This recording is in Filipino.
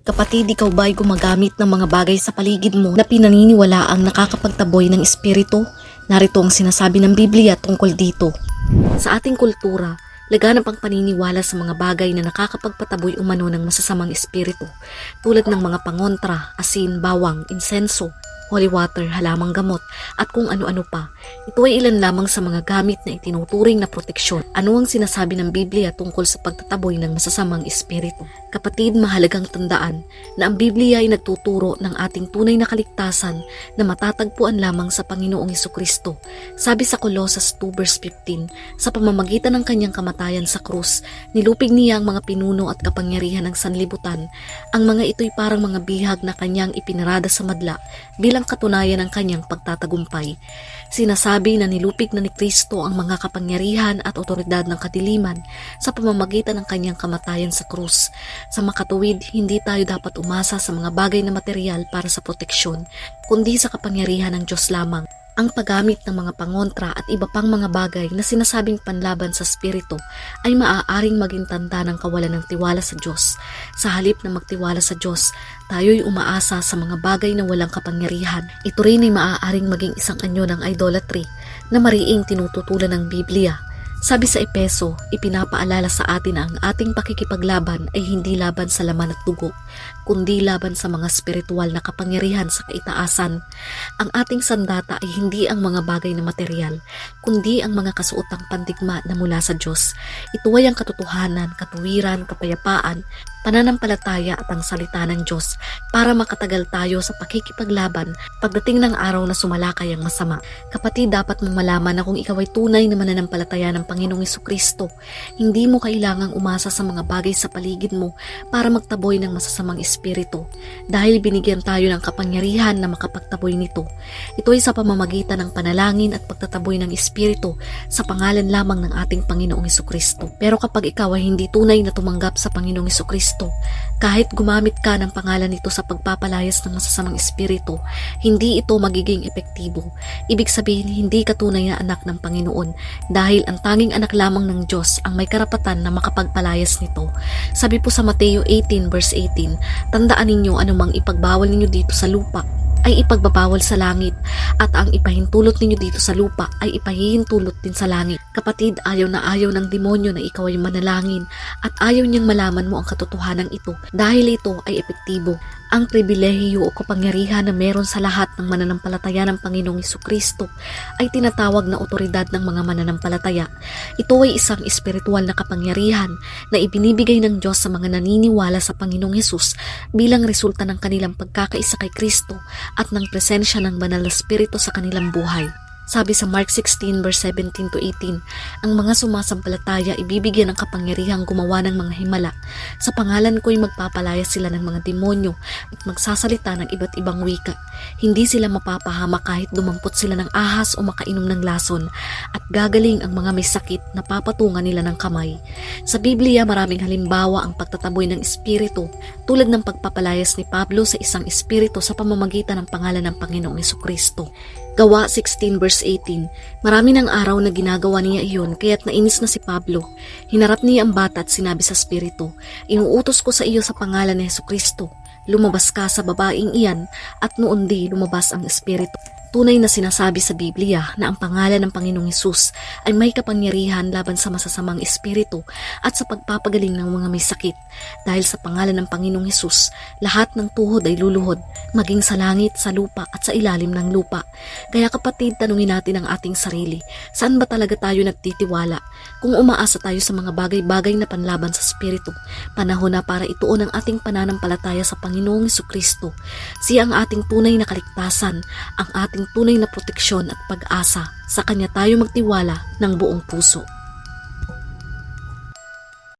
Kapatid, ikaw ba ay gumagamit ng mga bagay sa paligid mo na pinaniniwalaang nakakapagtaboy ng espiritu? Narito ang sinasabi ng Biblia tungkol dito. Sa ating kultura, laganap ang paniniwala sa mga bagay na nakakapagpataboy umano ng masasamang espiritu, tulad ng mga pangontra, asin, bawang, insenso, holy water, halamang gamot, at kung ano-ano pa. Ito ay ilan lamang sa mga gamit na itinuturing na proteksyon. Ano ang sinasabi ng Biblia tungkol sa pagtataboy ng masasamang espiritu? Kapatid, mahalagang tandaan na ang Biblia ay nagtuturo ng ating tunay na kaligtasan na matatagpuan lamang sa Panginoong Hesukristo. Sabi sa Colossus 2 verse 15, sa pamamagitan ng kanyang kamatayan sa krus, nilupig niya ang mga pinuno at kapangyarihan ng sanlibutan. Ang mga ito'y parang mga bihag na kanyang ipinarada sa madla bilang katunayan ng kanyang pagtatagumpay. Sinasabi na nilupig na ni Kristo ang mga kapangyarihan at otoridad ng kadiliman sa pamamagitan ng kanyang kamatayan sa krus. Sa makatuwid, hindi tayo dapat umasa sa mga bagay na material para sa proteksyon, kundi sa kapangyarihan ng Diyos lamang. Ang paggamit ng mga pangontra at iba pang mga bagay na sinasabing panlaban sa spirito ay maaaring maging tanda ng kawalan ng tiwala sa Diyos. Sa halip na magtiwala sa Diyos, tayo'y umaasa sa mga bagay na walang kapangyarihan. Ito rin ay maaaring maging isang anyo ng idolatry na mariing tinututulan ng Biblia. Sabi sa Epeso, ipinapaalala sa atin na ang ating pakikipaglaban ay hindi laban sa laman at dugo, kundi laban sa mga spiritual na kapangyarihan sa kaitaasan. Ang ating sandata ay hindi ang mga bagay na material, kundi ang mga kasuotang pandigma na mula sa Diyos. Ito ay ang katotohanan, katuwiran, kapayapaan, pananampalataya at ang salita ng Diyos para makatagal tayo sa pakikipaglaban pagdating ng araw na sumalakay ang masama. Kapatid, dapat mong malaman na kung ikaw ay tunay na mananampalataya ng Panginoong Hesukristo, hindi mo kailangang umasa sa mga bagay sa paligid mo para magtaboy ng masasamang espiritu dahil binigyan tayo ng kapangyarihan na makapagtaboy nito. Ito ay sa pamamagitan ng panalangin at pagtataboy ng espiritu sa pangalan lamang ng ating Panginoong Hesukristo. Pero kapag ikaw ay hindi tunay na tumanggap sa Panginoong Hesukristo, kahit gumamit ka ng pangalan nito sa pagpapalayas ng masasamang espiritu, hindi ito magiging epektibo. Ibig sabihin, hindi ka tunay na anak ng Panginoon dahil ang tanging anak lamang ng Diyos ang may karapatan na makapagpalayas nito. Sabi po sa Mateo 18 verse 18, tandaan ninyo anumang ipagbawal ninyo dito sa lupa ay ipagbabawal sa langit, at ang ipahintulot ninyo dito sa lupa ay ipahihintulot din sa langit. Kapatid, ayaw na ayaw ng demonyo na ikaw ay manalangin at ayaw niyang malaman mo ang katotohanan ito dahil ito ay epektibo. Ang pribilehiyo o kapangyarihan na meron sa lahat ng mananampalataya ng Panginoong Hesukristo ay tinatawag na otoridad ng mga mananampalataya. Ito ay isang espiritual na kapangyarihan na ibinibigay ng Diyos sa mga naniniwala sa Panginoong Hesus bilang resulta ng kanilang pagkakaisa kay Kristo at ng presensya ng banal na espiritu sa kanilang buhay. Sabi sa Mark 16 verse 17 to 18, ang mga sumasampalataya ibibigyan ng kapangyarihang gumawa ng mga himala. Sa pangalan ko'y magpapalaya sila ng mga demonyo at magsasalita ng iba't ibang wika. Hindi sila mapapahama kahit dumampot sila ng ahas o makainom ng lason, at gagaling ang mga may sakit na papatungan nila ng kamay. Sa Biblia, maraming halimbawa ang pagtataboy ng espiritu, tulad ng pagpapalayas ni Pablo sa isang espiritu sa pamamagitan ng pangalan ng Panginoong Hesukristo. Gawa 16 verse 18, marami ng araw na ginagawa niya iyon kaya't nainis na si Pablo. Hinarap niya ang bata at sinabi sa espiritu, inuutos ko sa iyo sa pangalan ni Hesukristo, lumabas ka sa babaeng iyan, at noon di lumabas ang espiritu. Tunay na sinasabi sa Biblia na ang pangalan ng Panginoong Hesus ay may kapangyarihan laban sa masasamang espiritu at sa pagpapagaling ng mga may sakit. Dahil sa pangalan ng Panginoong Hesus, lahat ng tuhod ay luluhod, maging sa langit, sa lupa at sa ilalim ng lupa. Kaya kapatid, tanungin natin ang ating sarili, saan ba talaga tayo nagtitiwala? Kung umaasa tayo sa mga bagay-bagay na panlaban sa espiritu, panahon na para ituon ang ating pananampalataya sa Panginoong Hesukristo. Siya ang ating tunay na kaligtasan, ang ating tunay na proteksyon at pag-asa. Sa Kanya tayo magtiwala ng buong puso.